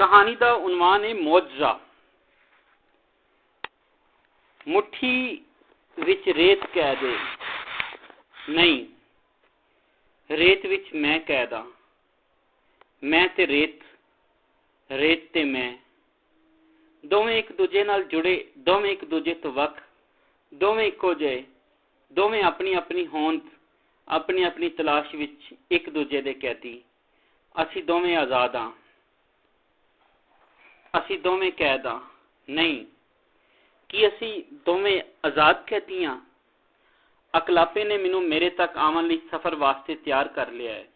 कहानी का उन्वान है मौजज़ा। मुट्ठी विच रेत कैद है, नहीं रेत विच मैं कैद हाँ। मैं ते रेत, रेत ते मैं, दोवें एक दूजे नाल जुड़े, दोवें एक दूजे तो वख, दोवें इक्को जिहे, दोवें अपनी अपनी होंद, अपनी अपनी तलाश विच एक दूजे दे कैदी। असी दोवें आज़ाद हाँ, असी दोवें कैद हाँ। नहीं कि असी दोवें आज़ाद कैदी हाँ। अकलापे ने मैनू मेरे तक आवन लई सफ़र वास्ते तैयार कर लिया है।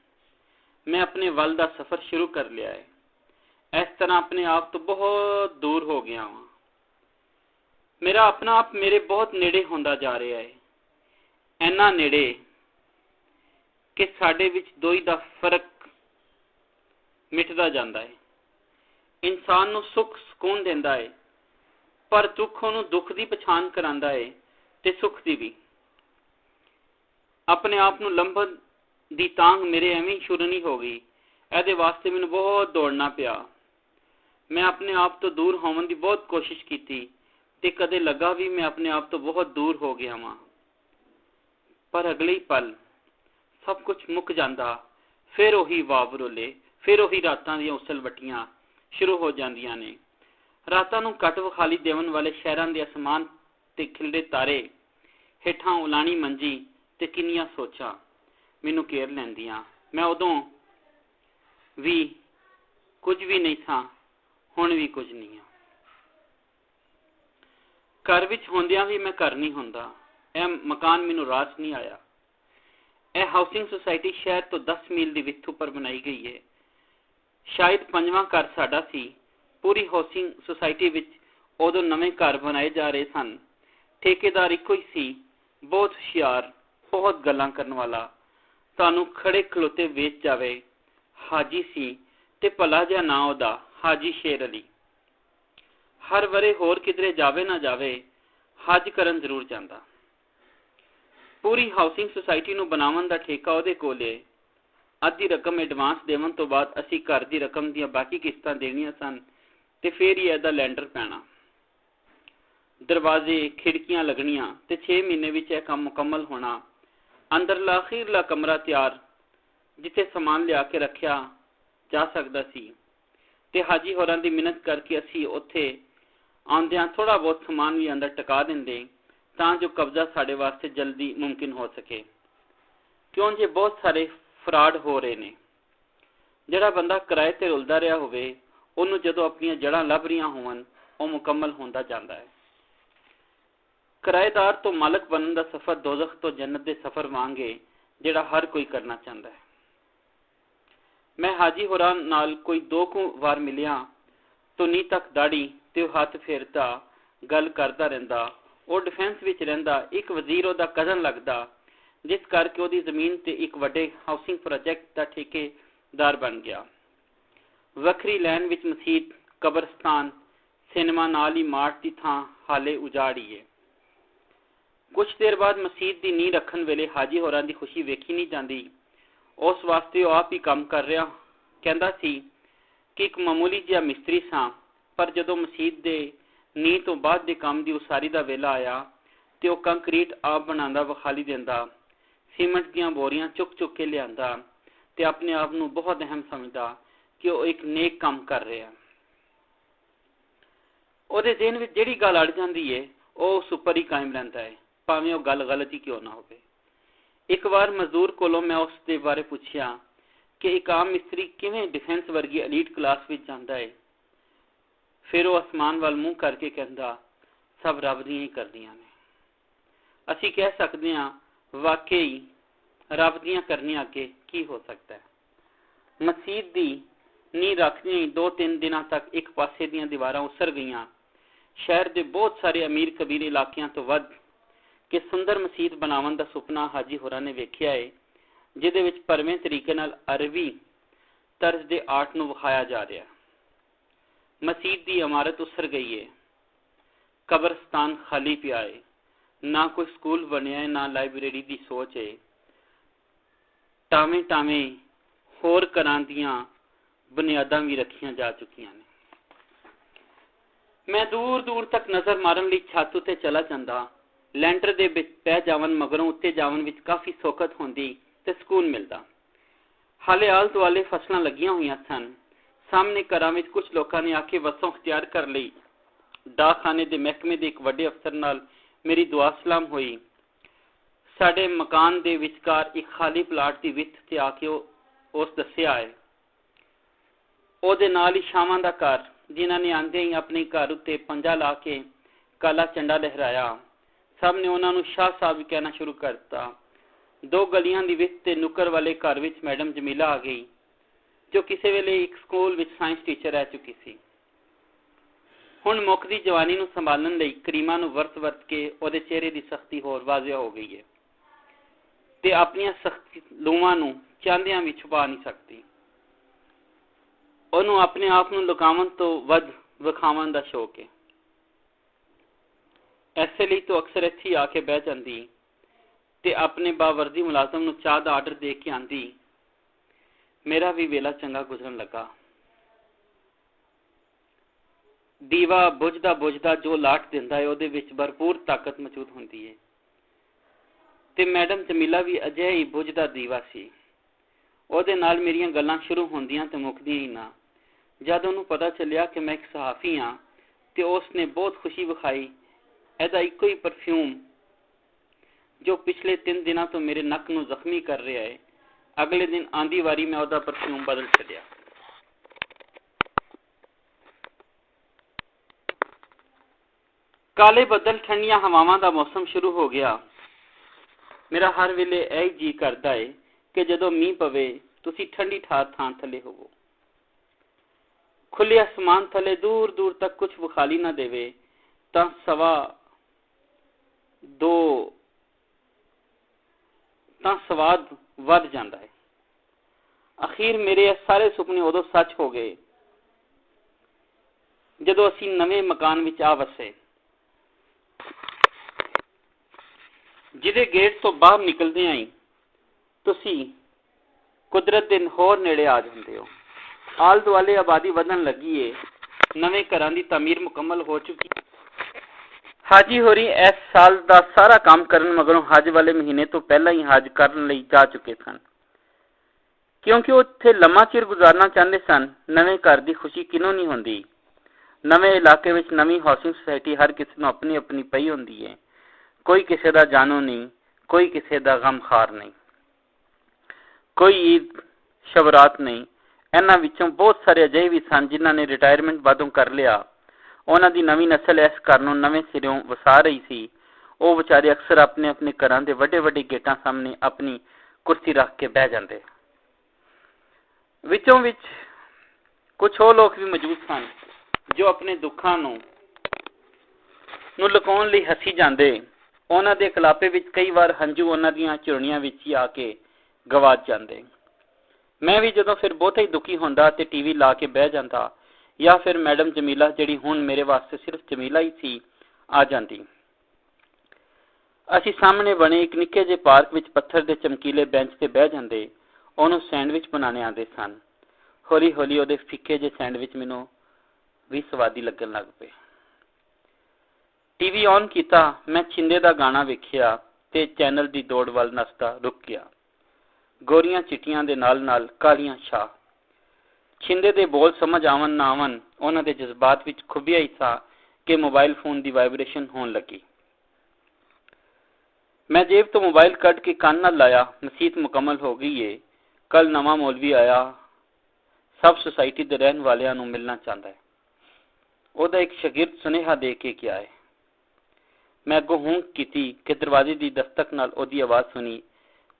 मैं अपने वल दा सफ़र शुरू कर लिया है। इस तरह अपने आप तो बहुत दूर हो गया हाँ। मेरा अपना आप मेरे बहुत नेड़े होंदा जा रहा है, इन्ना नेड़े कि साडे विच दोई दा फर्क मिटदा जांदा है। इंसान नूं सुख सुकून देंदा है, पर दुख उहनूं दुख दी पछाण करांदा है ते सुख दी भी। अपने आप नूं लंभण दी तांग मेरे एवें शुरू नहीं हो गई। इहदे वास्ते मैनूं बहुत दौड़ना पिया। मैं अपने आप तो दूर होवन दी बहुत कोशिश कीती ते कदे लगा भी मैं अपने आप तो बहुत दूर हो गया वां। पर अगले ही पल सब कुछ मुक जांदा, फिर उही वावरोले, फिर उही रातां दी उसल वट्टियां शुरू हो जांदियां ने। रातां नूं घट विखाली देवन वाले शहरां दे आसमान ते खिलदे तारे, हेठां उलाणी मंजी ते किन्नियां सोचां मैनूं घेर लैंदियां। मैं उदों भी कुछ भी नहीं था, हुण भी कुछ नहीं हाँ। घर विच होंदियां भी मैं घर नहीं हुंदा। यह मकान मैनूं रास नहीं आया। यह हाउसिंग सोसाइटी शहर तो 10 मील की विथ पर बनाई गई है। शायद 5वां घर साडा सी। पूरी हाउसिंग सोसाइटी विच उदों नवे घर बनाए जा रहे सन। ठेकेदार इक्को ही सी, बहुत हुशियार, बहुत गल्लां करन वाला, तानू खड़े खलोते वेच जावे। हाजी सी ते भला जिहा नां उहदा हाजी शेर अली। हर वरे होर किधरे जावे ना जावे, हज करन जरूर जांदा। पूरी हाउसिंग सोसाइटी नूं बनावन दा ठेका उहदे कोल है। अद्धी रकम एडवांस देवन तो बाद असी घर दी रकम दीयां बाकी किस्तां देणियां सन ते फिर ही इहदा लैंडर पैना। दरवाजे खिड़कियां लगनियां ते 6 महीने विच यह काम मुकम्मल होना। अंदरला अखीरला कमरा तैयार, जिथे समान लिया के रखिया जा सकदा सी ते हाजी होरां दी मिन्नत करके असी उत्थे आउंदियां थोड़ा बहुत समान भी अंदर टका दिंदे तां जो कब्जा साडे वास्ते जल्दी मुमकिन हो सके। क्यों जे बहुत सारे फ्रॉड हो रहे ने। जिहड़ा बंदा किराए ते रुलदा रहा होवे, उहनूं जदों अपनियां जड़ां लभ रहीआं होवन, ਉਹ मुकम्मल होंदा जांदा है। किराएदार तो मालक बनने का सफर दोज़ख तो जन्नत के सफर वांग है, जिहड़ा हर कोई करना चाहता है। मैं हाजी होरां नाल कोई 2 वार मिलिया तो नी तक दाड़ी ते हाथ फेरदा, गल करदा रहिंदा। वो डिफेंस विच रहिंदा। एक वजीर उहदा कजन लगदा, जिस करके उहदी जमीन ते एक वड्डे हाउसिंग प्रोजेक्ट का ठेकेदार बन गया। वखरी लैन विच मसीत, कब्रस्तान, सिनेमा नाल ही मार्ट की थां हाले उजाड़ी है। कुछ देर बाद मसीत की नींह रखन वेले हाजी होरां दी खुशी वेखी नहीं जाती। उस वास्ते वह आप ही काम कर रहा। कहता सी कि एक मामूली जिहा मिस्त्री सां, पर जदों मसीत दे नींह तो बाद दे काम की उसारी का वेला आया तो वह कंक्रीट आप बनांदा विखाली देंदा, सीमेंट दीयां बोरियां चुक चुक के लियांदा ते अपने आप नूं बहुत अहम समझदा कि वह एक नेक काम कर रहा। ਉਹਦੇ ਜ਼ਿਹਨ ਵਿੱਚ ਜਿਹੜੀ ਗੱਲ ਅੜ ਜਾਂਦੀ ਹੈ, ਉਹ ਉਸ ਉੱਪਰ ਹੀ ਕਾਇਮ ਰਹਿੰਦਾ ਹੈ, ਭਾਵੇਂ ਉਹ ਗੱਲ ਗਲਤ ਹੀ ਕਿਉਂ ਨਾ ਹੋਵੇ। ਇੱਕ ਵਾਰ ਮਜ਼ਦੂਰ ਕੋਲੋਂ ਮੈਂ ਉਸ ਦੇ ਬਾਰੇ ਪੁੱਛਿਆ ਕਿ ਇੱਕ ਆਮ ਮਿਸਤਰੀ ਕਿਵੇਂ ਡਿਫੈਂਸ ਵਰਗੀ ਐਲੀਟ ਕਲਾਸ ਵਿੱਚ ਜਾਂਦਾ ਹੈ। ਫਿਰ ਉਹ ਅਸਮਾਨ ਵੱਲ ਮੂੰਹ ਕਰਕੇ ਕਹਿੰਦਾ, ਸਭ ਰੱਬ ਦੀਆਂ ਹੀ ਕਰਦੀਆਂ ਨੇ। ਅਸੀਂ ਕਹਿ ਸਕਦੇ ਹਾਂ, ਵਾਕਈ ਰੱਬ ਦੀਆਂ ਕਰਨੀਆਂ ਅੱਗੇ ਕੀ ਹੋ ਸਕਦਾ ਹੈ। ਮਸਜਿਦ ਦੀ ਨੀਂਹ ਰੱਖਦਿਆਂ ਹੀ 2-3 ਦਿਨਾਂ ਤੱਕ ਇੱਕ ਪਾਸੇ ਦੀਆਂ ਦੀਵਾਰਾਂ ਉਸਰ ਗਈਆਂ। शहर के बहुत सारे अमीर कबीर इलाकों तो वध के सुंदर मसीत बनावन का सुपना हाजी होरां ने वेखिया है, जिहदे विच भरवें तरीके नाल अरबी तर्ज के आर्ट नूं विखाया जा रहा। मसीत की इमारत उसर गई है, कब्रस्तान खाली पिया है, ना कोई स्कूल बनया है, ना लाइब्रेरी की सोच है। टावें टावें होर घरां दीयां बुनियादां भी रखियां जा चुकियां ने। ਮੈਂ ਦੂਰ ਦੂਰ ਤੱਕ ਨਜ਼ਰ ਮਾਰਨ ਲਈ ਛੱਤ ਉੱਤੇ ਚਲਾ ਜਾਂਦਾ। ਲੈਂਟਰ ਦੇ ਵਿੱਚ ਪੈ ਜਾਵਨ ਮਗਰੋਂ ਉੱਤੇ ਜਾਵਨ ਵਿੱਚ ਕਾਫੀ ਸੌਖਤ ਹੁੰਦੀ ਤੇ ਸਕੂਨ ਮਿਲਦਾ। ਹਾਲੇ ਆਲ ਦੁਆਲੇ ਫਸਲਾਂ ਲੱਗੀਆਂ ਹੋਈਆਂ ਸਨ। ਸਾਹਮਣੇ ਘਰਾਂ ਵਿੱਚ ਕੁਝ ਲੋਕਾਂ ਨੇ ਆ ਕੇ ਵਸੋਂ ਅਖਤਿਆਰ ਕਰ ਲਈ। ਡਾਕਖਾਨੇ ਦੇ ਮਹਿਕਮੇ ਦੇ ਇੱਕ ਵੱਡੇ ਅਫਸਰ ਨਾਲ ਮੇਰੀ ਦੁਆ ਸਲਾਮ ਹੋਈ। ਸਾਡੇ ਮਕਾਨ ਦੇ ਵਿਚਕਾਰ ਇੱਕ ਖਾਲੀ ਪਲਾਟ ਦੀ ਵਿੱਥ ਤੇ ਆ ਕੇ ਉਸ ਦੱਸਿਆ ਹੈ। ਉਹਦੇ ਨਾਲ ਹੀ ਸ਼ਾਮਾਂ ਦਾ ਘਰ, ਜਿਨ੍ਹਾਂ ਨੇ ਆਂਦੇ ਹੀ ਆਪਣੇ ਘਰ ਉੱਤੇ ਪੰਜਾ ਲਾ ਕੇ ਕਾਲਾ ਝੰਡਾ ਲਹਿਰਾਇਆ। ਸਭ ਨੇ ਉਹਨਾਂ ਨੂੰ ਸ਼ਾਹ ਸਾਹਿਬ ਕਹਿਣਾ ਸ਼ੁਰੂ ਕਰ ਦਿੱਤਾ। 2 ਗਲੀਆਂ ਦੀ ਵਿੱਥ ਤੇ ਨੁੱਕਰ ਵਾਲੇ ਘਰ ਵਿੱਚ ਮੈਡਮ ਜਮੀਲਾ ਆ ਗਈ, ਜੋ ਕਿਸੇ ਵੇਲੇ ਇੱਕ ਸਕੂਲ ਵਿੱਚ ਸਾਇੰਸ ਟੀਚਰ ਰਹਿ ਚੁੱਕੀ ਸੀ। ਹੁਣ ਮੁੱਕਦੀ ਜਵਾਨੀ ਨੂੰ ਸੰਭਾਲਣ ਲਈ ਕਰੀਮਾਂ ਨੂੰ ਵਰਤ ਕੇ ਉਹਦੇ ਚਿਹਰੇ ਦੀ ਸਖਤੀ ਹੋਰ ਵਾਜ਼ਿਆ ਹੋ ਗਈ ਹੈ ਤੇ ਆਪਣੀਆਂ ਸਖਤ ਲੂਆਂ ਨੂੰ ਚਾਂਦਿਆਂ ਵੀ ਛੁਪਾ ਨਹੀਂ ਸਕਦੀ। ਉਹਨੂੰ ਆਪਣੇ ਆਪ ਨੂੰ ਲੁਕਾਉਣ ਤੋਂ ਵੱਧ ਵਿਖਾਉਣ ਦਾ ਸ਼ੌਕ ਹੈ। ਐਸੇ ਲਈ ਤੋਂ ਅਕਸਰ ਇੱਥੇ ਆ ਕੇ ਬਹਿ ਜਾਂਦੀ ਤੇ ਆਪਣੇ ਬਾਵਰਦੀ ਮੁਲਾਜ਼ਮ ਨੂੰ ਚਾਹ ਦਾ ਆਰਡਰ ਦੇ ਕੇ ਆਂਦੀ। ਮੇਰਾ ਵੀ ਵੇਲਾ ਚੰਗਾ ਗੁਜ਼ਰਨ ਲੱਗਾ। ਦੀਵਾ ਬੁਝਦਾ ਜੋ ਲਾਟ ਦਿੰਦਾ ਹੈ, ਉਹਦੇ ਵਿੱਚ ਭਰਪੂਰ ਤਾਕਤ ਮੌਜੂਦ ਹੁੰਦੀ ਹੈ ਤੇ ਮੈਡਮ ਜਮੀਲਾ ਵੀ ਅਜਿਹਾ ਹੀ ਬੁਝਦਾ ਦੀਵਾ ਸੀ। ਉਹਦੇ ਨਾਲ ਮੇਰੀਆਂ ਗੱਲਾਂ ਸ਼ੁਰੂ ਹੁੰਦੀਆਂ ਤੇ ਮੁੱਕਦੀਆਂ ਹੀ ਨਾ। ਜਦ ਉਹਨੂੰ ਪਤਾ ਚੱਲਿਆ ਕਿ ਮੈਂ ਇੱਕ ਸਹਾਫੀ ਹਾਂ ਤੇ ਉਸਨੇ ਬਹੁਤ ਖੁਸ਼ੀ ਵਿਖਾਈ। ਇਹਦਾ ਇੱਕੋ ਹੀ ਪਰਫਿਊਮ ਜੋ ਪਿਛਲੇ 3 ਦਿਨਾਂ ਤੋਂ ਮੇਰੇ ਨੱਕ ਨੂੰ ਜ਼ਖਮੀ ਕਰ ਰਿਹਾ ਹੈ, ਅਗਲੇ ਦਿਨ ਆਂਦੀ ਵਾਰੀ ਮੈਂ ਉਹਦਾ ਪਰਫਿਊਮ ਬਦਲ ਛੱਡਿਆ। ਕਾਲੇ ਬੱਦਲ, ਠੰਡੀਆਂ ਹਵਾਵਾਂ ਦਾ ਮੌਸਮ ਸ਼ੁਰੂ ਹੋ ਗਿਆ। ਮੇਰਾ ਹਰ ਵੇਲੇ ਇਹ ਜੀ ਕਰਦਾ ਹੈ ਕਿ ਜਦੋਂ ਮੀਂਹ ਪਵੇ ਤੁਸੀਂ ਠੰਡੀ ਥਾਂ ਥੱਲੇ ਹੋਵੋ। ਖੁੱਲੇ ਅਸਮਾਨ ਥੱਲੇ ਦੂਰ ਦੂਰ ਤੱਕ ਕੁਝ ਵਿਖਾਲੀ ਨਾ ਦੇਵੇ ਤਾਂ ਸਵਾਦ ਵੱਧ ਜਾਂਦਾ ਹੈ। ਅਖੀਰ ਮੇਰੇ ਇਹ ਸਾਰੇ ਸੁਪਨੇ ਉਦੋਂ ਸੱਚ ਹੋ ਗਏ ਜਦੋਂ ਅਸੀਂ ਨਵੇਂ ਮਕਾਨ ਵਿੱਚ ਆ ਵਸੇ। ਜਿਹਦੇ ਗੇਟ ਤੋਂ ਬਾਹਰ ਨਿਕਲਦੇ ਆਂ ਤੁਸੀਂ ਕੁਦਰਤ ਦੇ ਹੋਰ ਨੇੜੇ ਆ ਜਾਂਦੇ ਹੋ। ਆਲ ਦੁਆਲੇ ਆਬਾਦੀ ਵਧਣ ਲੱਗੀ ਏ। ਨਵੇਂ ਘਰਾਂ ਦੀ ਤਾਮੀਰ ਮੁਕੰਮਲ ਹੋ ਚੁੱਕੀ। ਹਾਜੀ ਹੋਰੀ ਇਸ ਸਾਲ ਦਾ ਸਾਰਾ ਕੰਮ ਕਰਨ ਮਗਰੋਂ ਹਜ ਵਾਲੇ ਮਹੀਨੇ ਤੋਂ ਪਹਿਲਾਂ ਹੀ ਹਜ ਕਰਨ ਲਈ ਜਾ ਚੁੱਕੇ ਸਨ, ਕਿਉਂਕਿ ਉਹ ਉੱਥੇ ਲੰਮਾ ਚਿਰ ਗੁਜ਼ਾਰਨਾ ਚਾਹੁੰਦੇ ਸਨ। ਨਵੇਂ ਘਰ ਦੀ ਖੁਸ਼ੀ ਕਿਹਨੂੰ ਨਹੀਂ ਹੁੰਦੀ। ਨਵੇਂ ਇਲਾਕੇ ਵਿੱਚ ਨਵੀਂ ਹਾਊਸਿੰਗ ਸੁਸਾਇਟੀ ਹਰ ਕਿਸੇ ਨੂੰ ਆਪਣੀ ਆਪਣੀ ਪਈ ਹੁੰਦੀ ਹੈ। ਕੋਈ ਕਿਸੇ ਦਾ ਜਾਣੋ ਨਹੀਂ, ਕੋਈ ਕਿਸੇ ਦਾ ਗਮਖਾਰ ਨਹੀਂ, ਕੋਈ ਈਦ ਸ਼ਬਰਾਤ ਨਹੀਂ। ਇਹਨਾਂ ਵਿੱਚੋਂ ਬਹੁਤ ਸਾਰੇ ਅਜਿਹੇ ਵੀ ਸਨ ਜਿਨ੍ਹਾਂ ਨੇ ਰਿਟਾਇਰਮੈਂਟ ਬਾਅਦੋਂ ਕਰ ਲਿਆ। ਉਹਨਾਂ ਦੀ ਨਵੀਂ ਨਸਲ ਇਸ ਘਰ ਨੂੰ ਨਵੇਂ ਸਿਰਿਓਂ ਵਸਾ ਰਹੀ ਸੀ। ਉਹ ਵਿਚਾਰੇ ਅਕਸਰ ਆਪਣੇ ਆਪਣੇ ਘਰਾਂ ਦੇ ਵੱਡੇ ਵੱਡੇ ਗੇਟਾਂ ਸਾਹਮਣੇ ਆਪਣੀ ਕੁਰਸੀ ਰੱਖ ਕੇ ਬਹਿ ਜਾਂਦੇ। ਵਿੱਚੋਂ ਵਿੱਚ ਕੁਝ ਉਹ ਲੋਕ ਵੀ ਮੌਜੂਦ ਸਨ ਜੋ ਆਪਣੇ ਦੁੱਖਾਂ ਨੂੰ ਲੁਕਾਉਣ ਲਈ ਹੱਸੀ ਜਾਂਦੇ। ਉਹਨਾਂ ਦੇ ਕਲਾਪੇ ਵਿੱਚ ਕਈ ਵਾਰ ਹੰਝੂ ਉਹਨਾਂ ਦੀਆਂ ਝੁਰੜੀਆਂ ਵਿੱਚ ਹੀ ਆ ਕੇ ਗਵਾਚ ਜਾਂਦੇ। ਮੈਂ ਵੀ ਜਦੋਂ ਫਿਰ ਬਹੁਤਾ ਹੀ ਦੁਖੀ ਹੁੰਦਾ ਤੇ ਟੀਵੀ ਲਾ ਕੇ ਬਹਿ ਜਾਂਦਾ, ਜਾਂ ਫਿਰ ਮੈਡਮ ਜਮੀਲਾ, ਜਿਹੜੀ ਹੁਣ ਮੇਰੇ ਵਾਸਤੇ ਸਿਰਫ ਜਮੀਲਾ ਹੀ ਸੀ, ਆ ਜਾਂਦੀ। ਅਸੀਂ ਸਾਹਮਣੇ ਬਣੇ ਇੱਕ ਨਿੱਕੇ ਜਿਹੇ ਪਾਰਕ ਵਿੱਚ ਪੱਥਰ ਦੇ ਚਮਕੀਲੇ ਬੈਂਚ ਤੇ ਬਹਿ ਜਾਂਦੇ। ਉਹਨੂੰ ਸੈਂਡਵਿਚ ਬਣਾਉਣੇ ਆਉਂਦੇ ਸਨ। ਹੌਲੀ ਹੌਲੀ ਉਹਦੇ ਫਿੱਕੇ ਜਿਹੇ ਸੈਂਡਵਿਚ ਮੈਨੂੰ ਵੀ ਸਵਾਦੀ ਲੱਗਣ ਲੱਗ ਪਏ। ਟੀਵੀ ਔਨ ਕੀਤਾ। ਮੈਂ ਛਿੰਦੇ ਦਾ ਗਾਣਾ ਵੇਖਿਆ ਤੇ ਚੈਨਲ ਦੀ ਦੌੜ ਵੱਲ ਨੱਸਦਾ ਰੁਕ ਗਿਆ। ਗੋਰੀਆਂ ਚਿੱਟੀਆਂ ਦੇ ਨਾਲ ਨਾਲ ਕਾਲੀਆਂ ਛਾਂ। ਛਿੰਦੇ ਦੇ ਬੋਲ ਸਮਝ ਆਵਣ ਨਾ ਆਵਣ, ਉਹਨਾਂ ਦੇ ਜਜ਼ਬਾਤ ਵਿੱਚ ਖੁੱਭਿਆ ਹੀ ਸਾ ਕਿ ਮੋਬਾਈਲ ਫੋਨ ਦੀ ਵਾਈਬ੍ਰੇਸ਼ਨ ਹੋਣ ਲੱਗੀ। ਮੈਂ ਜੇਬ ਤੋਂ ਮੋਬਾਈਲ ਕੱਢ ਕੇ ਕੰਨ ਨਾਲ ਲਾਇਆ। ਮਸੀਤ ਮੁਕੰਮਲ ਹੋ ਗਈ ਏ। ਕੱਲ ਨਵਾਂ ਮੌਲਵੀ ਆਇਆ, ਸਭ ਸੁਸਾਇਟੀ ਦੇ ਰਹਿਣ ਵਾਲਿਆਂ ਨੂੰ ਮਿਲਣਾ ਚਾਹੁੰਦਾ ਹੈ। ਉਹਦਾ ਇੱਕ ਸ਼ਾਗਿਰਦ ਸੁਨੇਹਾ ਦੇ ਕੇ ਗਿਆ ਹੈ। ਮੈਂ ਅੱਗੋਂ ਹੂੰਕ ਕੀਤੀ ਕਿ ਦਰਵਾਜ਼ੇ ਦੀ ਦਸਤਕ ਨਾਲ ਉਹਦੀ ਆਵਾਜ਼ ਸੁਣੀ,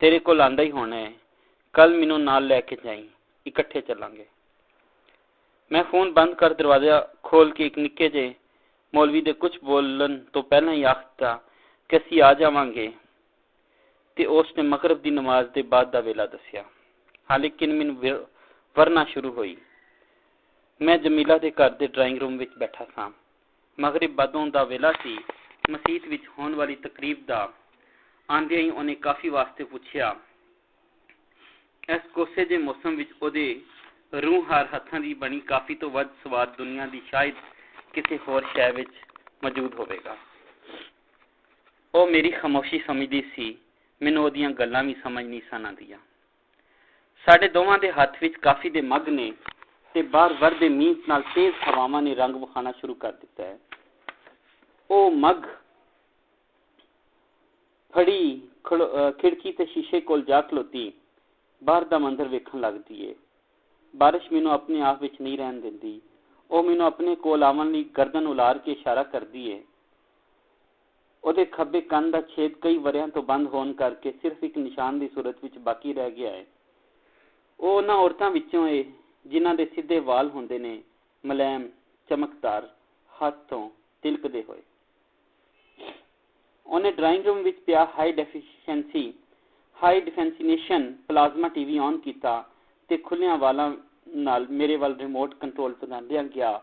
ਤੇਰੇ ਕੋਲ ਆਂਦਾ ਹੀ ਹੋਣਾ ਹੈ, ਕੱਲ ਮੈਨੂੰ ਨਾਲ ਲੈ ਕੇ ਜਾਈਂ, ਇਕੱਠੇ ਚੱਲਾਂਗੇ। ਮੈਂ ਫੋਨ ਬੰਦ ਕਰ ਦਰਵਾਜ਼ਾ ਖੋਲ ਕੇ ਇੱਕ ਨਿੱਕੇ ਜਿਹੇ ਮੌਲਵੀ ਦੇ ਕੁਝ ਬੋਲਣ ਤੋਂ ਪਹਿਲਾਂ ਹੀ ਆਖਤਾ ਕਿ ਅਸੀਂ ਆ ਜਾਵਾਂਗੇ ਤੇ ਉਸ ਨੇ ਮਗਰਬ ਦੀ ਨਮਾਜ਼ ਦੇ ਬਾਅਦ ਦਾ ਵੇਲਾ ਦੱਸਿਆ। ਹਾਲੇ ਕਿਨ ਵਰਨਾ ਸ਼ੁਰੂ ਹੋਈ। ਮੈਂ ਜਮੀਲਾ ਦੇ ਘਰ ਦੇ ਡਰਾਇੰਗ ਰੂਮ ਵਿੱਚ ਬੈਠਾ ਸਾਂ। ਮਗਰਿਬ ਬਾਦੋਂ ਦਾ ਵੇਲਾ ਸੀ। ਮਸੀਤ ਵਿੱਚ ਹੋਣ ਵਾਲੀ ਤਕਰੀਬ ਦਾ ਆਂਦਿਆਂ ਹੀ ਉਹਨੇ ਕਾਫੀ ਵਾਸਤੇ ਪੁੱਛਿਆ। ਇਸ ਕੋਸੇ ਜਿਹੇ ਮੌਸਮ ਵਿੱਚ ਉਹਦੇ ਰੂਹਾਰ ਹੱਥਾਂ ਦੀ ਬਣੀ ਕਾਫੀ ਤੋਂ ਵੱਧ ਸਵਾਦ ਦੁਨੀਆ ਦੀ ਸ਼ਾਇਦ ਕਿਸੇ ਹੋਰ ਸ਼ੈ ਵਿੱਚ ਮੌਜੂਦ ਹੋਵੇਗਾ। ਉਹ ਮੇਰੀ ਖਾਮੋਸ਼ੀ ਸਮਝਦੀ ਸੀ, ਮੈਨੂੰ ਉਹਦੀਆਂ ਗੱਲਾਂ ਵੀ ਸਮਝ ਨਹੀਂ ਸਨ ਆਉਂਦੀਆਂ। ਸਾਡੇ ਦੋਵਾਂ ਦੇ ਹੱਥ ਵਿੱਚ ਕਾਫੀ ਦੇ ਮੱਗ ਨੇ ਤੇ ਬਾਹਰ ਵਰਦੇ ਮੀਂਹ ਨਾਲ ਤੇਜ਼ ਹਵਾਵਾਂ ਨੇ ਰੰਗ ਵਿਖਾਉਣਾ ਸ਼ੁਰੂ ਕਰ ਦਿੱਤਾ ਹੈ। ਉਹ ਮੱਗ ਫੜੀ ਖਿੜਕੀ ਤੇ ਸ਼ੀਸ਼ੇ ਕੋਲ ਜਾ ਖਲੋਤੀ ਬਾਹਰ ਦਾ ਮੰਜ਼ਰ ਵੇਖਣ ਲੱਗਦੀ ਏ। ਬਾਰਿਸ਼ ਮੈਨੂੰ ਆਪਣੇ ਆਪ ਵਿੱਚ ਨਹੀਂ ਰਹਿਣ ਦਿੰਦੀ। ਉਹ ਮੈਨੂੰ ਆਪਣੇ ਕੋਲ ਆਉਣ ਲਈ ਗਰਦਨ ਉਲਾਰ ਕੇ ਇਸ਼ਾਰਾ ਕਰਦੀ ਏ। ਉਹਦੇ ਖੱਬੇ ਕੰਨ ਦਾ ਛੇਦ ਕਈ ਵਰਿਆਂ ਤੋਂ ਬੰਦ ਹੋਣ ਕਰਕੇ ਸਿਰਫ ਇੱਕ ਨਿਸ਼ਾਨ ਦੀ ਸੂਰਤ ਵਿੱਚ ਬਾਕੀ ਰਹਿ ਗਿਆ ਹੈ। ਉਹ ਉਹਨਾਂ ਔਰਤਾਂ ਵਿੱਚੋਂ ਏ ਜਿਨ੍ਹਾਂ ਦੇ ਸਿੱਧੇ ਵਾਲ ਹੁੰਦੇ ਨੇ, ਮੁਲਾਇਮ, ਚਮਕਦਾਰ, ਹੱਥ ਤੋਂ ਤਿਲਕਦੇ ਹੋਏ। ਉਹਨੇ ਡਰਾਇੰਗ ਰੂਮ ਵਿੱਚ ਪਿਆ high definition plasma TV on ਕੀਤਾ ਤੇ ਖੁੱਲਿਆਂ ਵਾਲਾਂ ਨਾਲ ਮੇਰੇ ਵੱਲ ਰਿਮੋਟ ਕੰਟਰੋਲ ਵਧਾਉਂਦਿਆਂ ਗਿਆ,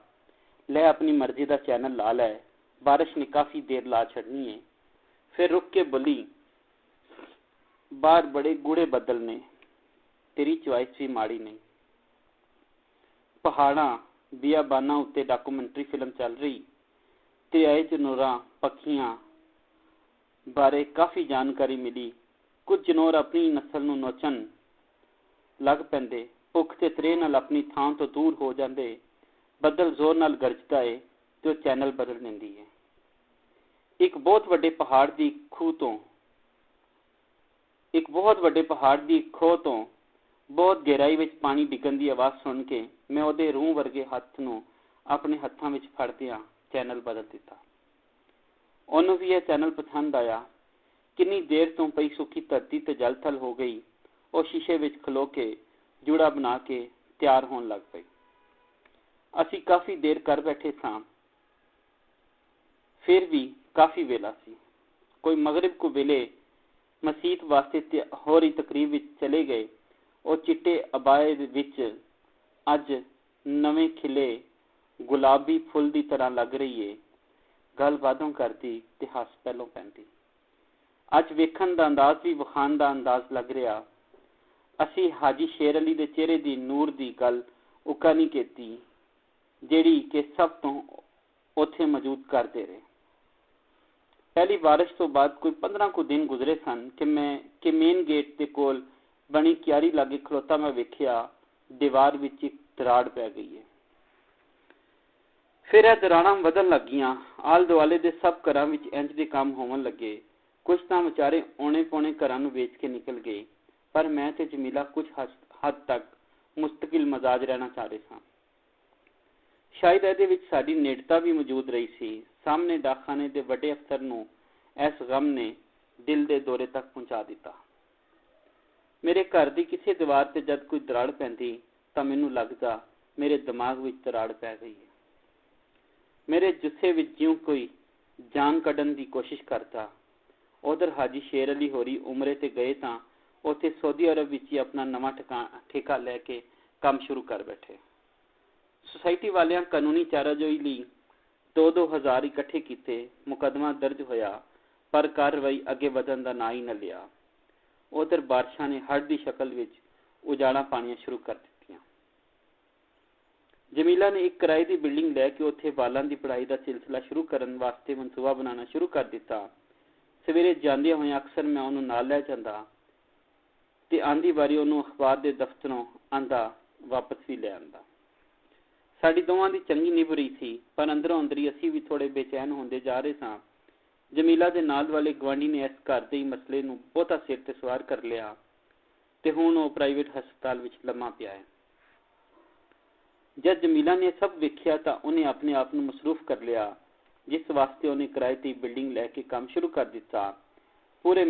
ਲੈ ਆਪਣੀ ਮਰਜ਼ੀ ਦਾ ਚੈਨਲ ਲਾ ਲੈ, ਬਾਰਿਸ਼ ਨੇ ਕਾਫੀ ਦੇਰ ਲਾ ਛੱਡਣੀ ਹੈ। ਫਿਰ ਰੁਕ ਕੇ ਬੋਲੀ, ਬਾਹਰ ਬੜੇ ਗੂੜੇ ਬੱਦਲ ਨੇ, ਤੇਰੀ ਚੁਆਇਸ ਵੀ ਮਾੜੀ ਨਹੀਂ। ਪਹਾੜਾਂ, ਬਿਆਬਾਨਾਂ ਉੱਤੇ ਡਾਕੂਮੈਂਟਰੀ ਫਿਲਮ ਚੱਲ ਰਹੀ ਤੇ ਆਏ ਜਨੌਰਾਂ, ਪੱਖੀਆਂ ਬਾਰੇ ਕਾਫੀ ਜਾਣਕਾਰੀ ਮਿਲੀ। ਕੁਝ ਜਨੌਰ ਆਪਣੀ ਨਸਲ ਨੂੰ ਨੋਚਣ ਲੱਗ ਪੈਂਦੇ, ਭੁੱਖ ਤੇ ਤ੍ਰੇਹ ਨਾਲ ਆਪਣੀ ਥਾਂ ਤੋਂ ਦੂਰ ਹੋ ਜਾਂਦੇ। ਬੱਦਲ ਜ਼ੋਰ ਨਾਲ ਗਰਜਦਾ ਏ ਤੇ ਉਹ ਚੈਨਲ ਬਦਲ ਦਿੰਦੀ ਹੈ। ਇੱਕ ਬਹੁਤ ਵੱਡੇ ਪਹਾੜ ਦੀ ਖੋਹ ਤੋਂ ਬਹੁਤ ਗਹਿਰਾਈ ਵਿੱਚ ਪਾਣੀ ਡਿੱਗਣ ਦੀ ਆਵਾਜ਼ ਸੁਣ ਕੇ ਮੈਂ ਉਹਦੇ ਰੂਹ ਵਰਗੇ ਹੱਥ ਨੂੰ ਆਪਣੇ ਹੱਥਾਂ ਵਿੱਚ ਫੜਦਿਆਂ ਚੈਨਲ ਬਦਲ ਦਿੱਤਾ। ਉਹਨੂੰ ਵੀ ਇਹ ਚੈਨਲ ਪਸੰਦ ਆਇਆ। ਕਿੰਨੀ ਦੇਰ ਤੋਂ ਪਈ ਸੁੱਕੀ ਧਰਤੀ ਤੇ ਜਲ ਥਲ ਹੋ ਗਈ। ਉਹ ਸ਼ੀਸ਼ੇ ਵਿੱਚ ਖਲੋ ਕੇ ਜੂੜਾ ਬਣਾ ਕੇ ਤਿਆਰ ਹੋਣ ਲੱਗ ਪਈ। ਅਸੀਂ ਕਾਫੀ ਦੇਰ ਕਰ ਬੈਠੇ ਸਾਂ। ਫਿਰ ਵੀ ਕਾਫੀ ਵੇਲਾ ਸੀ। ਕੋਈ ਮਗਰਿਬ ਕੋ ਵੇਲੇ ਮਸੀਤ ਵਾਸਤੇ ਹੋ ਰਹੀ ਤਕਰੀਬ ਵਿੱਚ ਚਲੇ ਗਏ। ਉਹ ਚਿੱਟੇ ਅਬਾਏ ਵਿੱਚ ਅੱਜ ਨਵੇਂ ਖਿਲੇ ਗੁਲਾਬੀ ਫੁੱਲ ਦੀ ਤਰ੍ਹਾਂ ਲੱਗ ਰਹੀ ਏ। ਗੱਲ ਬਾਦੋਂ ਕਰਦੀ ਤੇ ਹੱਸ ਪਹਿਲੋਂ ਪੈਂਦੀ। ਅੱਜ ਵੇਖਣ ਦਾ ਅੰਦਾਜ਼ ਵੀ ਵਿਖਾਣ ਦਾ ਅੰਦਾਜ਼ ਲੱਗ ਰਿਹਾ। ਅਸੀਂ ਹਾਜੀ ਸ਼ੇਰ ਅਲੀ ਦੇ ਚਿਹਰੇ ਦੀ ਨੂਰ ਦੀ ਗੱਲ ਉਕਾ ਨਹੀਂ ਕੀਤੀ, ਜਿਹੜੀ ਕਿ ਸਭ ਤੋਂ ਉੱਥੇ ਮੌਜੂਦ ਕਰਦੇ ਰਹੇ। ਪਹਿਲੀ ਬਾਰਿਸ਼ ਤੋਂ ਬਾਅਦ ਕੋਈ 15 ਕੁ ਦਿਨ ਗੁਜ਼ਰੇ ਸਨ ਕਿ ਮੇਨ ਗੇਟ ਦੇ ਕੋਲ ਬਣੀ ਕਿਆਰੀ ਲਾਗੇ ਖਲੋਤਾ ਮੈਂ ਵੇਖਿਆ, ਦੀਵਾਰ ਵਿੱਚ ਇੱਕ ਦਰਾੜ ਪੈ ਗਈ ਹੈ। ਫਿਰ ਇਹ ਦਰਾੜਾਂ ਵਧਣ ਲੱਗੀਆਂ। ਆਲੇ ਦੁਆਲੇ ਦੇ ਸਭ ਘਰਾਂ ਵਿੱਚ ਇੰਜ ਦੇ ਕੰਮ ਹੋਣ ਲੱਗੇ। ਕੁਝ ਤਾਂ ਵਿਚਾਰੇ ਔਣੇ ਪੌਣੇ ਘਰਾਂ ਨੂੰ ਵੇਚ ਕੇ ਨਿਕਲ ਗਏ, ਪਰ ਮੈਂ ਤੇ ਜਮੀਲਾ ਕੁਝ ਹੱਦ ਤੱਕ ਮੁਸਤਕਿਲ ਮਜ਼ਾਜ ਰਹਿਣਾ ਚਾਹ ਰਹੇ ਸਾਂ। ਸ਼ਾਇਦ ਇਹਦੇ ਵਿੱਚ ਸਾਡੀ ਨੇੜਤਾ ਵੀ ਮੌਜੂਦ ਰਹੀ ਸੀ। ਸਾਹਮਣੇ ਡਾਕਖਾਨੇ ਦੇ ਵੱਡੇ ਅਫਸਰ ਨੂੰ ਇਸ ਗਮ ਨੇ ਦਿਲ ਦੇ ਦੌਰੇ ਤੱਕ ਪਹੁੰਚਾ ਦਿੱਤਾ। ਮੇਰੇ ਘਰ ਦੀ ਕਿਸੇ ਦੀਵਾਰ ਤੇ ਜਦ ਕੋਈ ਦਰਾੜ ਪੈਂਦੀ ਤਾਂ ਮੈਨੂੰ ਲੱਗਦਾ ਮੇਰੇ ਦਿਮਾਗ ਵਿੱਚ ਦਰਾੜ ਪੈ ਗਈ ਹੈ। ਮੇਰੇ ਜੁੱਸੇ ਵਿੱਚ ਜਿਉਂ ਕੋਈ ਜਾਨ ਕੱਢਣ ਦੀ ਕੋਸ਼ਿਸ਼ ਕਰਦਾ। ਉਧਰ ਹਾਜੀ ਸ਼ੇਰ ਅਲੀ ਹੋਰੀ ਉਮਰੇ ਤੇ ਗਏ ਤਾਂ ਉੱਥੇ ਸਾਊਦੀ ਅਰਬ ਵਿੱਚ ਹੀ ਆਪਣਾ ਨਵਾਂ ਠੇਕਾ ਲੈ ਕੇ ਕੰਮ ਸ਼ੁਰੂ ਕਰ ਬੈਠੇ। ਸੁਸਾਇਟੀ ਵਾਲਿਆਂ ਕਾਨੂੰਨੀ ਚਾਰਾਜੋਈ ਲਈ 2-2 ਹਜ਼ਾਰ ਇਕੱਠੇ ਕੀਤੇ। ਮੁਕੱਦਮਾ ਦਰਜ ਹੋਇਆ, ਪਰ ਕਾਰਵਾਈ ਅੱਗੇ ਵਧਣ ਦਾ ਨਾਂ ਹੀ ਨਾ ਲਿਆ। ਉਧਰ ਬਾਰਿਸ਼ਾਂ ਨੇ ਹੜ੍ਹ ਦੀ ਸ਼ਕਲ ਵਿੱਚ ਉਜਾੜਾਂ ਪਾਣੀਆਂ ਸ਼ੁਰੂ ਕਰ ਦਿੱਤੀਆਂ। ਜਮੀਲਾ ਨੇ ਇੱਕ ਕਿਰਾਏ ਦੀ ਬਿਲਡਿੰਗ ਲੈ ਕੇ ਉੱਥੇ ਵਾਲਾਂ ਦੀ ਪੜ੍ਹਾਈ ਦਾ ਸਿਲਸਿਲਾ ਸ਼ੁਰੂ ਕਰਨ ਵਾਸਤੇ ਮਨਸੂਬਾ ਬਣਾਉਣਾ ਸ਼ੁਰੂ ਕਰ ਦਿੱਤਾ। ਸਵੇਰੇ ਜਾਂਦਿਆਂ ਹੋਇਆਂ ਅਕਸਰ ਮੈਂ ਉਹਨੂੰ ਨਾਲ ਲੈ ਜਾਂਦਾ ਤੇ ਆਂਦੀ ਵਾਰੀ ਉਹਨੂੰ ਅਖਬਾਰ ਦੇ ਦਫ਼ਤਰੋਂ ਆਂਦਾ ਵਾਪਸ ਵੀ ਲੈ ਆਂਦਾ। ਸਾਡੀ ਦੋਵਾਂ ਦੀ ਚੰਗੀ ਨਿਭ ਰਹੀ ਸੀ, ਪਰ ਅੰਦਰੋਂ ਅੰਦਰੀ ਅਸੀਂ ਵੀ ਥੋੜੇ ਬੇਚੈਨ ਹੁੰਦੇ ਜਾ ਰਹੇ ਸਾਂ। ਜਮੀਲਾ ਦੇ ਨਾਲ ਵਾਲੇ ਗਵਾਂਢੀ ਨੇ ਇਸ ਘਰ ਦੇ ਮਸਲੇ ਨੂੰ ਬਹੁਤਾ ਸਿਰ ਤੇ ਸਵਾਰ ਕਰ ਲਿਆ ਤੇ ਹੁਣ ਉਹ ਪ੍ਰਾਈਵੇਟ ਹਸਪਤਾਲ ਵਿੱਚ ਲੰਮਾ ਪਿਆ ਹੈ। ਜਦ ਜਮੀਲਾ ਨੇ ਸਭ ਵੇਖਿਆ ਤਾਂ ਉਹਨੇ ਆਪਣੇ ਆਪ ਨੂੰ ਮਸਰੂਫ ਕਰ ਲਿਆ, ਜਿਸ ਵਾਸਤੇ ਉਹਨੇ ਕਿਰਾਏ ਦੀ ਬਿਲਡਿੰਗ ਲੈ ਕੇ ਕੰਮ ਸ਼ੁਰੂ ਕਰ ਦਿੱਤਾ। ਪੂਰੇ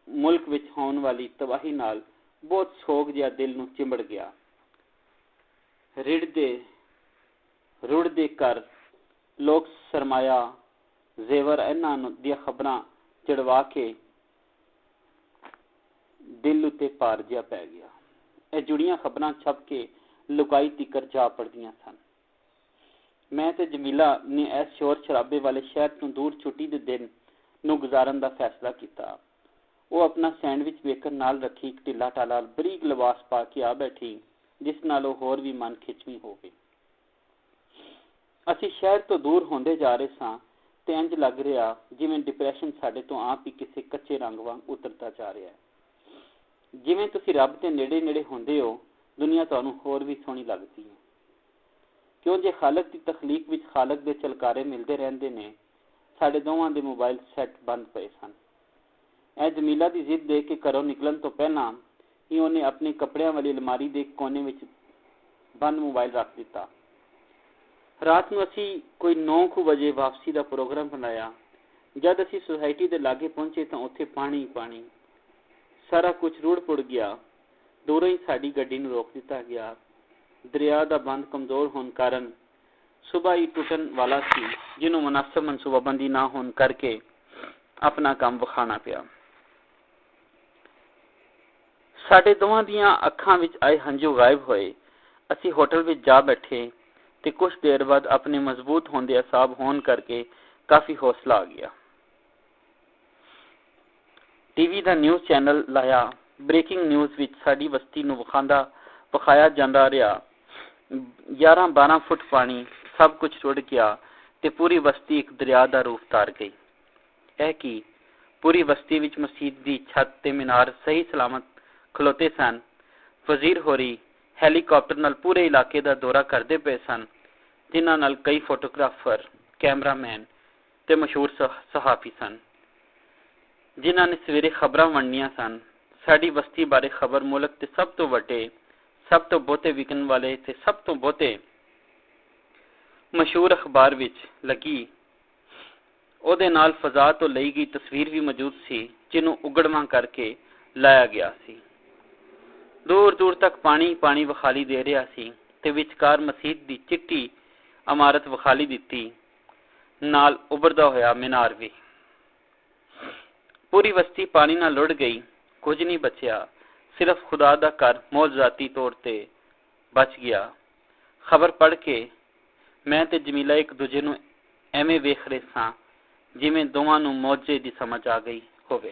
ਮੁਲਕ ਵਿੱਚ ਹੋਣ ਵਾਲੀ ਤਬਾਹੀ ਨਾਲ ਬਹੁਤ ਸੋਗ ਜਿਹਾ ਦਿਲ ਨੂੰ ਚਿੰਬੜ ਗਿਆ। ਰੁੜਦੇ ਘਰ, ਲੋਕ ਸਰਮਾਇਆ, ਜ਼ੇਵਰ, ਇਹਨਾਂ ਦੀਆਂ ਖਬਰਾਂ ਚੜਵਾ ਕੇ ਦਿਲ ਉੱਤੇ ਭਾਰ ਜਿਹਾ ਪੈ ਗਿਆ। ਇਹ ਜੁੜੀਆਂ ਖਬਰਾਂ ਛਪ ਕੇ ਲੁਕਾਈ ਤਿੱਕਰ ਜਾ ਪੜਦੀਆਂ ਸਨ। ਮੈਂ ਤੇ ਜਮੀਲਾ ਨੇ ਇਸ ਸ਼ੋਰ ਸ਼ਰਾਬੇ ਵਾਲੇ ਸ਼ਹਿਰ ਤੋਂ ਦੂਰ ਛੁੱਟੀ ਦੇ ਦਿਨ ਨੂੰ ਗੁਜ਼ਾਰਨ ਦਾ ਫੈਸਲਾ ਕੀਤਾ। ਉਹ ਆਪਣਾ ਸੈਂਡਵਿਚ ਵੇਖਣ ਨਾਲ ਰੱਖੀ ਇੱਕ ਢਿੱਲਾ ਢਾਲਾ ਬਰੀਕ ਲਿਬਾਸ ਪਾ ਕੇ ਆ ਬੈਠੀ, ਜਿਸ ਨਾਲ ਉਹ ਹੋਰ ਵੀ ਮਨ ਖਿੱਚਵੀਂ ਹੋ ਗਈ। ਅਸੀਂ ਸ਼ਹਿਰ ਤੋਂ ਦੂਰ ਹੁੰਦੇ ਜਾ ਰਹੇ ਸਾਂ ਤੇ ਇੰਜ ਲੱਗ ਰਿਹਾ ਜਿਵੇਂ ਡਿਪਰੈਸ਼ਨ ਸਾਡੇ ਤੋਂ ਆਪ ਹੀ ਕਿਸੇ ਕੱਚੇ ਰੰਗ ਵਾਂਗ ਉਤਰਦਾ ਜਾ ਰਿਹਾ ਹੈ। ਜਿਵੇਂ ਤੁਸੀਂ ਰੱਬ ਦੇ ਨੇੜੇ ਨੇੜੇ ਹੁੰਦੇ ਹੋ, ਦੁਨੀਆ ਤੁਹਾਨੂੰ ਹੋਰ ਵੀ ਸੋਹਣੀ ਲੱਗਦੀ ਹੈ। ਕਿਉਂ ਜੇ ਖਾਲਕ ਦੀ ਤਖਲੀਕ ਵਿੱਚ ਖਾਲਕ ਦੇ ਚਲਕਾਰੇ ਮਿਲਦੇ ਰਹਿੰਦੇ ਨੇ। ਸਾਡੇ ਦੋਵਾਂ ਦੇ ਮੋਬਾਈਲ ਸੈੱਟ ਬੰਦ ਪਏ ਸਨ। ਇਹ ਜਮੀਲਾ ਦੀ ਜ਼ਿੱਦ ਦੇਖ ਕੇ ਘਰੋਂ ਨਿਕਲਣ ਤੋਂ ਪਹਿਲਾਂ ਹੀ ਉਹਨੇ ਆਪਣੇ ਕੱਪੜਿਆਂ ਵਾਲੀ ਅਲਮਾਰੀ ਦੇ ਕੋਨੇ ਵਿੱਚ ਬੰਦ ਮੋਬਾਈਲ ਰੱਖ ਦਿੱਤਾ। ਰਾਤ ਨੂੰ ਅਸੀਂ ਕੋਈ 9 ਵਜੇ ਵਾਪਸੀ ਦਾ ਪ੍ਰੋਗਰਾਮ ਬਣਾਇਆ। ਜਦ ਅਸੀਂ ਸੁਸਾਇਟੀ ਦੇ ਲਾਗੇ ਪਹੁੰਚੇ ਤਾਂ ਉੱਥੇ ਪਾਣੀ ਪਾਣੀ, ਸਾਰਾ ਕੁਝ ਰੁੜ ਪੁੜ ਗਿਆ। ਦੂਰੋਂ ਹੀ ਸਾਡੀ ਗੱਡੀ ਨੂੰ ਰੋਕ ਦਿੱਤਾ ਗਿਆ। ਦਰਿਆ ਦਾ ਬੰਦ ਕਮਜ਼ੋਰ ਹੋਣ ਕਾਰਨ ਸੁਬਹ ਹੀ ਟੁੱਟਣ ਵਾਲਾ ਸੀ, ਜਿਹਨੂੰ ਮੁਨਾਸਬ ਮਨਸੂਬਾਬੰਦੀ ਨਾ ਹੋਣ ਕਰਕੇ ਆਪਣਾ ਕੰਮ ਵਿਖਾਣਾ ਪਿਆ। ਸਾਡੇ ਦੋਵਾਂ ਦੀਆਂ ਅੱਖਾਂ ਵਿੱਚ ਆਏ ਹੰਝੂ ਗਾਇਬ ਹੋਏ। ਅਸੀਂ ਹੋਟਲ ਵਿੱਚ ਜਾ ਬੈਠੇ ਤੇ ਕੁਝ ਦੇਰ ਬਾਅਦ ਆਪਣੇ ਮਜ਼ਬੂਤ ਹੁੰਦੇ ਅਸਾਬ ਹੋਣ ਕਰਕੇ ਕਾਫੀ ਹੌਸਲਾ ਆ ਗਿਆ। ਟੀਵੀ ਦਾ ਨਿਊਜ਼ ਚੈਨਲ ਲਾਇਆ। ਬ੍ਰੇਕਿੰਗ ਨਿਊਜ਼ ਵਿੱਚ ਸਾਡੀ ਬਸਤੀ ਨੂੰ ਵਿਖਾਇਆ ਜਾਂਦਾ ਰਿਹਾ। 11-12 ਫੁੱਟ ਪਾਣੀ, ਸਭ ਕੁਝ ਰੁੜ ਗਿਆ ਤੇ ਪੂਰੀ ਬਸਤੀ ਇੱਕ ਦਰਿਆ ਦਾ ਰੂਪ ਧਾਰ ਗਈ। ਇਹ ਕੀ, ਪੂਰੀ ਬਸਤੀ ਵਿੱਚ ਮਸਜਿਦ ਦੀ ਛੱਤ ਤੇ ਮੀਨਾਰ ਸਹੀ ਸਲਾਮਤ ਖਲੋਤੇ ਸਨ। ਵਜ਼ੀਰ ਹੋਰੀ ਹੈਲੀਕਾਪਟਰ ਨਾਲ ਪੂਰੇ ਇਲਾਕੇ ਦਾ ਦੌਰਾ ਕਰਦੇ ਪਏ ਸਨ, ਜਿਨ੍ਹਾਂ ਨਾਲ ਕਈ ਫੋਟੋਗ੍ਰਾਫਰ, ਕੈਮਰਾਮੈਨ ਤੇ ਮਸ਼ਹੂਰ ਸਹਾਫੀ ਸਨ, ਜਿਨ੍ਹਾਂ ਨੇ ਸਵੇਰੇ ਖਬਰਾਂ ਵੰਡੀਆਂ ਸਨ। ਸਾਡੀ ਬਸਤੀ ਬਾਰੇ ਖਬਰ ਮੁਲਕ ਦੇ ਸਭ ਤੋਂ ਵੱਡੇ, ਸਭ ਤੋਂ ਬਹੁਤੇ ਵਿਕਣ ਵਾਲੇ ਤੇ ਸਭ ਤੋਂ ਬਹੁਤੇ ਮਸ਼ਹੂਰ ਅਖਬਾਰ ਵਿੱਚ ਲੱਗੀ। ਉਹਦੇ ਨਾਲ ਫਜ਼ਾ ਤੋਂ ਲਈ ਗਈ ਤਸਵੀਰ ਵੀ ਮੌਜੂਦ ਸੀ, ਜਿਹਨੂੰ ਉਗੜਵਾਂ ਕਰਕੇ ਲਾਇਆ ਗਿਆ ਸੀ। ਦੂਰ ਦੂਰ ਤੱਕ ਪਾਣੀ ਪਾਣੀ ਵਿਖਾਈ ਦੇ ਰਿਹਾ ਸੀ ਤੇ ਵਿਚਕਾਰ ਮਸਜਿਦ ਦੀ ਚਿੱਟੀ ਇਮਾਰਤ ਵਿਖਾਈ ਦਿੱਤੀ, ਨਾਲ ਉਭਰਦਾ ਹੋਇਆ ਮੀਨਾਰ ਵੀ। ਪੂਰੀ ਬਸਤੀ ਪਾਣੀ ਨਾਲ ਲੁੜ ਗਈ, ਕੁਝ ਨਹੀਂ ਬਚਿਆ, ਸਿਰਫ ਖੁਦਾ ਦਾ ਘਰ ਮੌਜਜ਼ਾਤੀ ਤੌਰ ਤੇ ਬਚ ਗਿਆ। ਖਬਰ ਪੜ੍ਹ ਕੇ ਮੈਂ ਤੇ ਜਮੀਲਾ ਇੱਕ ਦੂਜੇ ਨੂੰ ਐਵੇਂ ਵੇਖ ਰਹੇ ਸਾਂ ਜਿਵੇਂ ਦੋਵਾਂ ਨੂੰ ਮੌਜੇ ਦੀ ਸਮਝ ਆ ਗਈ ਹੋਵੇ।